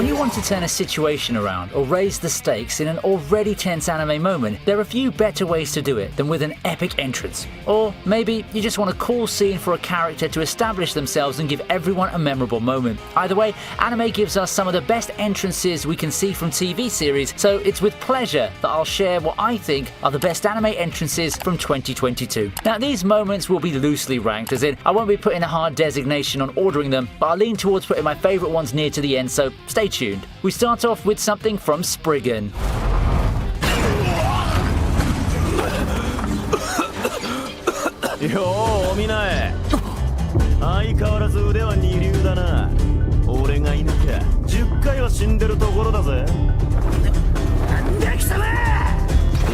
When you want to turn a situation around or raise the stakes in an already tense anime moment, there are a few better ways to do it than with an epic entrance. Or maybe you just want a cool scene for a character to establish themselves and give everyone a memorable moment. Either way, anime gives us some of the best entrances we can see from TV series, so it's with pleasure that I'll share what I think are the best anime entrances from 2022. Now, these moments will be loosely ranked, as in I won't be putting a hard designation on ordering them, but I'll lean towards putting my favourite ones near to the end, so stay tuned. We start off with something from Spriggan. ようおみなえ相変わらず腕は二流だな俺がいなきゃ10回は死んでるところだぜなんだ貴様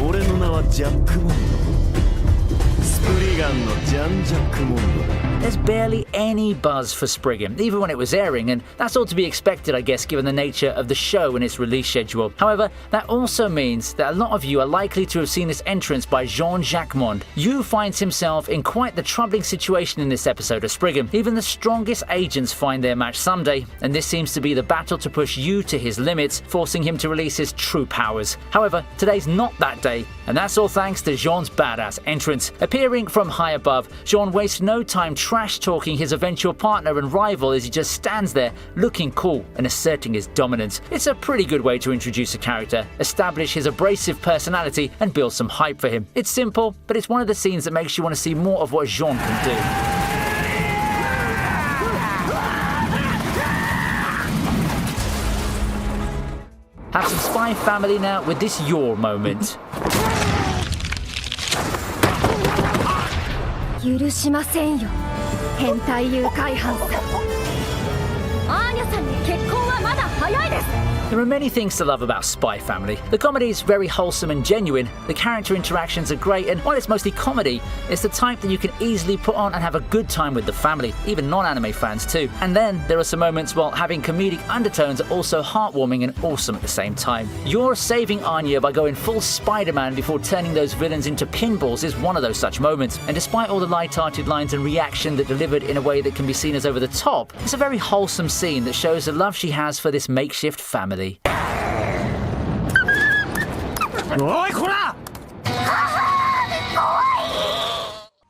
俺の名はジャックモンドスプリガンのジャンジャックモンドだ There's barely any buzz for Spriggan, even when it was airing, and that's all to be expected, I guess, given the nature of the show and its release schedule. However, that also means that a lot of you are likely to have seen this entrance by Jean-Jacques Monde. Yu finds himself in quite the troubling situation in this episode of Spriggan. Even the strongest agents find their match someday, and this seems to be the battle to push Yu to his limits, forcing him to release his true powers. However, today's not that day, and that's all thanks to Jean's badass entrance. Appearing from high above, Jean wastes no time trash-talking his eventual partner and rival as he just stands there, looking cool and asserting his dominance. It's a pretty good way to introduce a character, establish his abrasive personality, and build some hype for him. It's simple, but it's one of the scenes that makes you want to see more of what Jean can do. Have some Spy Family now with this your moment. 許しませんよ変態誘拐犯さんアーニャさんに結婚はまだ早いです There are many things to love about Spy Family. The comedy is very wholesome and genuine, the character interactions are great, and while it's mostly comedy, it's the type that you can easily put on and have a good time with the family, even non-anime fans too. And then there are some moments while having comedic undertones are also heartwarming and awesome at the same time. You're saving Anya by going full Spider-Man before turning those villains into pinballs is one of those such moments, and despite all the light-hearted lines and reaction that delivered in a way that can be seen as over the top, it's a very wholesome scene that shows the love she has for this makeshift family.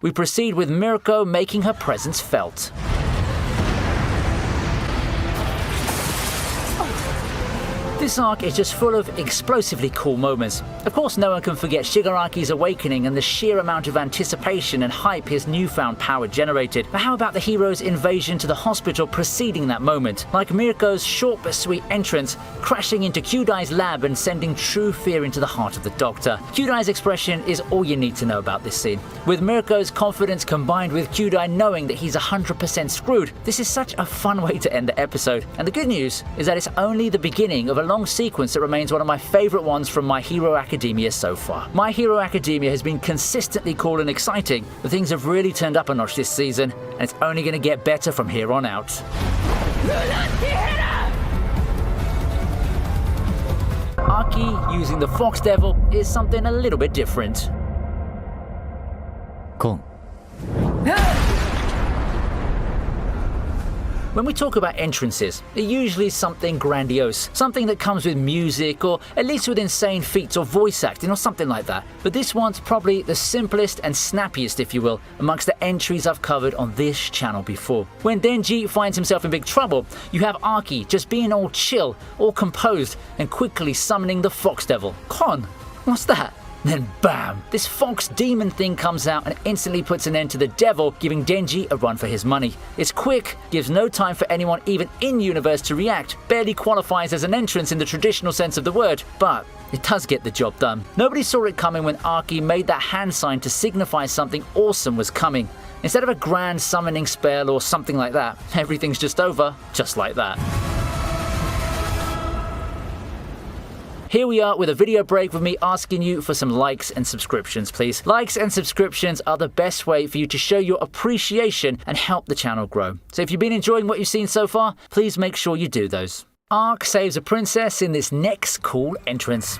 We proceed with Mirko making her presence felt. This arc is just full of explosively cool moments. Of course, no one can forget Shigaraki's awakening and the sheer amount of anticipation and hype his newfound power generated. But how about the hero's invasion to the hospital preceding that moment? Like Mirko's short but sweet entrance, crashing into Kyudai's lab and sending true fear into the heart of the doctor. Kyudai's expression is all you need to know about this scene. With Mirko's confidence combined with Kyudai knowing that he's 100% screwed, this is such a fun way to end the episode. And the good news is that it's only the beginning of a long sequence that remains one of my favourite ones from My Hero Academia so far. My Hero Academia has been consistently cool and exciting, but things have really turned up a notch this season, and it's only going to get better from here on out. Aki using the Fox Devil is something a little bit different. Cool. When we talk about entrances, it usually is something grandiose, something that comes with music or at least with insane feats or voice acting or something like that. But this one's probably the simplest and snappiest, if you will, amongst the entries I've covered on this channel before. When Denji finds himself in big trouble, you have Aki just being all chill, all composed, and quickly summoning the Fox Devil. Kon, what's that? Then bam! This fox demon thing comes out and instantly puts an end to the devil, giving Denji a run for his money. It's quick, gives no time for anyone even in-universe to react, barely qualifies as an entrance in the traditional sense of the word, but it does get the job done. Nobody saw it coming when Aki made that hand sign to signify something awesome was coming. Instead of a grand summoning spell or something like that, everything's just over, just like that. Here we are with a video break with me asking you for some likes and subscriptions, please. Likes and subscriptions are the best way for you to show your appreciation and help the channel grow. So if you've been enjoying what you've seen so far, please make sure you do those. Ark saves a princess in this next cool entrance.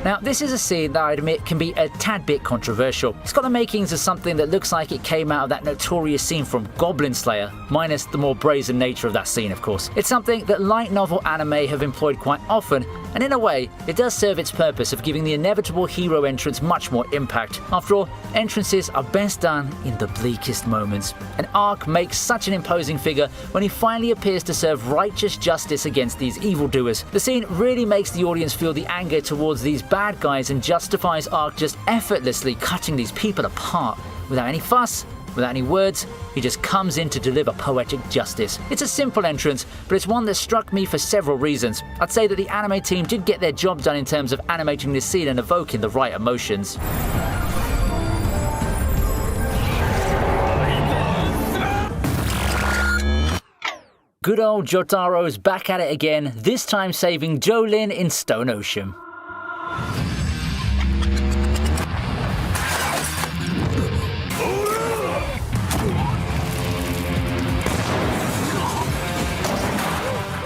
Now, this is a scene that I admit can be a tad bit controversial. It's got the makings of something that looks like it came out of that notorious scene from Goblin Slayer, minus the more brazen nature of that scene, of course. It's something that light novel anime have employed quite often, and in a way, it does serve its purpose of giving the inevitable hero entrance much more impact. After all, entrances are best done in the bleakest moments. And Ark makes such an imposing figure when he finally appears to serve righteous justice against these evildoers. The scene really makes the audience feel the anger towards these bad guys and justifies Ark just effortlessly cutting these people apart. Without any fuss, without any words, he just comes in to deliver poetic justice. It's a simple entrance, but it's one that struck me for several reasons. I'd say that the anime team did get their job done in terms of animating this scene and evoking the right emotions. Good old Jotaro's back at it again, this time saving Jolin in Stone Ocean.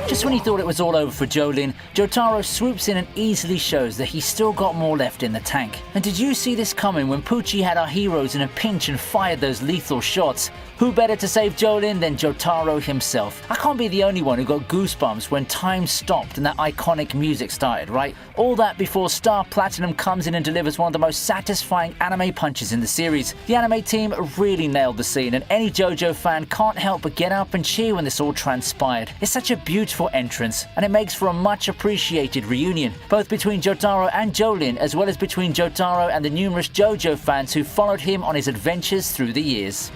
Just when he thought it was all over for Jolin, Jotaro swoops in and easily shows that he's still got more left in the tank. And did you see this coming when Pucci had our heroes in a pinch and fired those lethal shots? Who better to save Jolin than Jotaro himself? I can't be the only one who got goosebumps when time stopped and that iconic music started, right? All that before Star Platinum comes in and delivers one of the most satisfying anime punches in the series. The anime team really nailed the scene, and any JoJo fan can't help but get up and cheer when this all transpired. It's such a beautiful entrance, and it makes for a much appreciated reunion, both between Jotaro and Jolin, as well as between Jotaro and the numerous JoJo fans who followed him on his adventures through the years.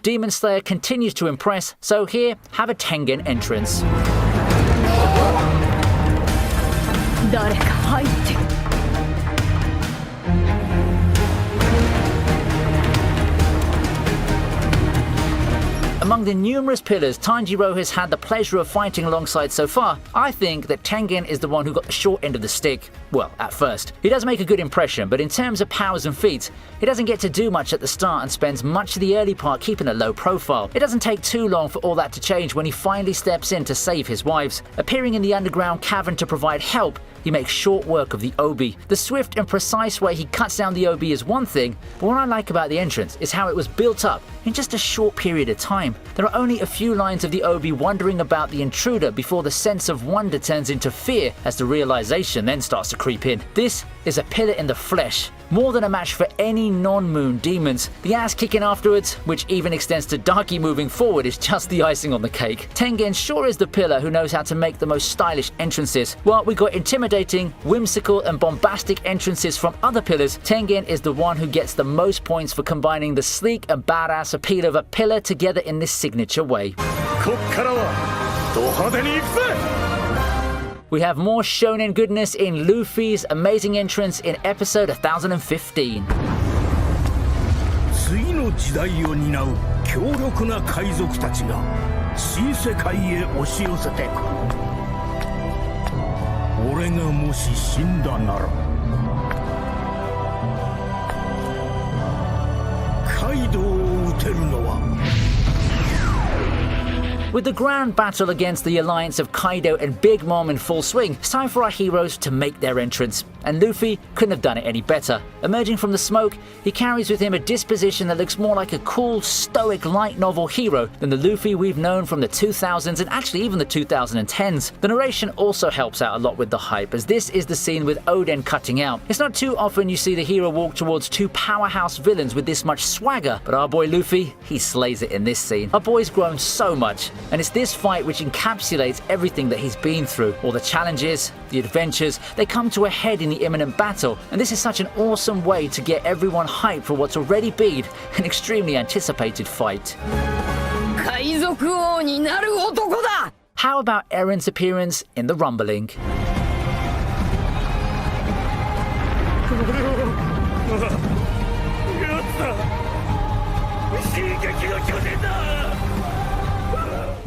Demon Slayer continues to impress, so here, have a Tengen entrance. Among the numerous pillars Tanjiro has had the pleasure of fighting alongside so far, I think that Tengen is the one who got the short end of the stick. Well, at first. He does make a good impression, but in terms of powers and feats, he doesn't get to do much at the start and spends much of the early part keeping a low profile. It doesn't take too long for all that to change when he finally steps in to save his wives. Appearing in the underground cavern to provide help, he makes short work of the Obi. The swift and precise way he cuts down the Obi is one thing, but what I like about the entrance is how it was built up in just a short period of time. There are only a few lines of the Obi wondering about the intruder before the sense of wonder turns into fear as the realization then starts to creep in. This is a pillar in the flesh, more than a match for any non-moon demons. The ass kicking afterwards, which even extends to Darky moving forward, is just the icing on the cake. Tengen sure is the pillar who knows how to make the most stylish entrances. While we got intimidating, whimsical and bombastic entrances from other pillars, Tengen is the one who gets the most points for combining the sleek and badass appeal of a pillar together in this signature way. We have more shonen goodness in Luffy's amazing entrance in episode 1015. 次の時代を担う強力な海賊たちが新世界へ押し寄せてくる。俺がもし死んだならカイドウを討てるのは With the grand battle against the alliance of Kaido and Big Mom in full swing, it's time for our heroes to make their entrance. And Luffy couldn't have done it any better. Emerging from the smoke, he carries with him a disposition that looks more like a cool, stoic light novel hero than the Luffy we've known from the 2000s and actually even the 2010s. The narration also helps out a lot with the hype, as this is the scene with Oden cutting out. It's not too often you see the hero walk towards two powerhouse villains with this much swagger, but our boy Luffy, he slays it in this scene. Our boy's grown so much, and it's this fight which encapsulates everything that he's been through. All the challenges, the adventures, they come to a head in the imminent battle, and this is such an awesome way to get everyone hyped for what's already been an extremely anticipated fight. How about Eren's appearance in the rumbling?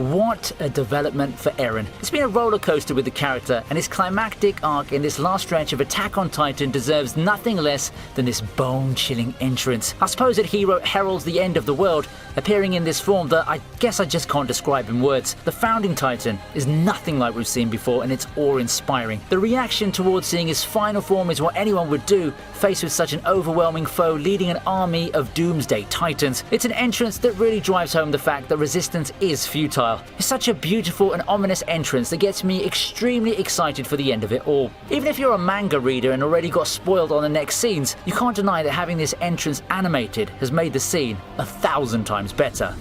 What a development for Eren. It's been a roller coaster with the character, and his climactic arc in this last stretch of Attack on Titan deserves nothing less than this bone-chilling entrance. Our supposed hero heralds the end of the world, appearing in this form that I guess I just can't describe in words. The Founding Titan is nothing like we've seen before, and it's awe-inspiring. The reaction towards seeing his final form is what anyone would do, faced with such an overwhelming foe leading an army of Doomsday Titans. It's an entrance that really drives home the fact that resistance is futile. It's such a beautiful and ominous entrance that gets me extremely excited for the end of it all. Even if you're a manga reader and already got spoiled on the next scenes, you can't deny that having this entrance animated has made the scene 1,000 times better.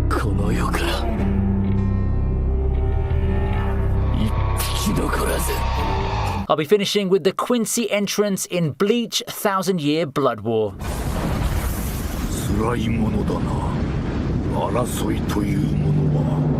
この世から一匹残らず I'll be finishing with the Quincy entrance in Bleach 1000 Year Blood War. 辛いものだな争いというものは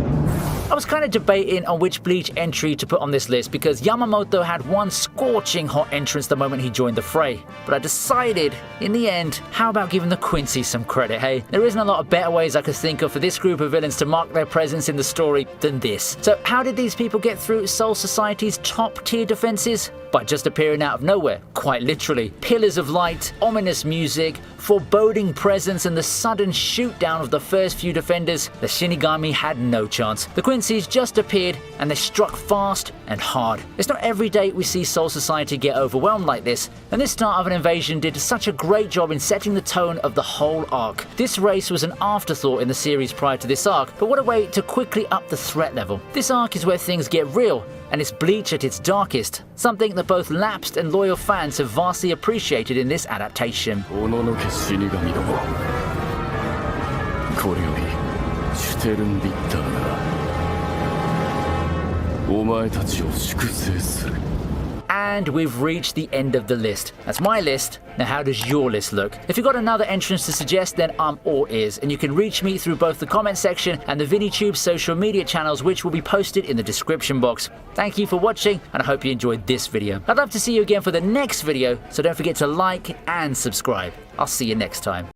I was kind of debating on which Bleach entry to put on this list because Yamamoto had one scorching hot entrance the moment he joined the fray. But I decided, in the end, how about giving the Quincy some credit, hey? There isn't a lot of better ways I could think of for this group of villains to mark their presence in the story than this. So how did these people get through Soul Society's top tier defenses? By just appearing out of nowhere, quite literally. Pillars of light, ominous music, foreboding presence, and the sudden shoot down of the first few defenders, the Shinigami had no chance. The Quincy's just appeared and they struck fast and hard. It's not every day we see Soul Society get overwhelmed like this, and this start of an invasion did such a great job in setting the tone of the whole arc. This race was an afterthought in the series prior to this arc, but what a way to quickly up the threat level. This arc is where things get real, and it's Bleach at its darkest, something that both lapsed and loyal fans have vastly appreciated in this adaptation. おののけ死神どもこれよりシュテルンビッターがお前たちを粛清する And we've reached the end of the list. That's my list. Now how does your list look? If you've got another entrance to suggest, then I'm all ears, and you can reach me through both the comment section and the ViniiTube social media channels, which will be posted in the description box. Thank you for watching, and I hope you enjoyed this video. I'd love to see you again for the next video, so don't forget to like and subscribe. I'll see you next time.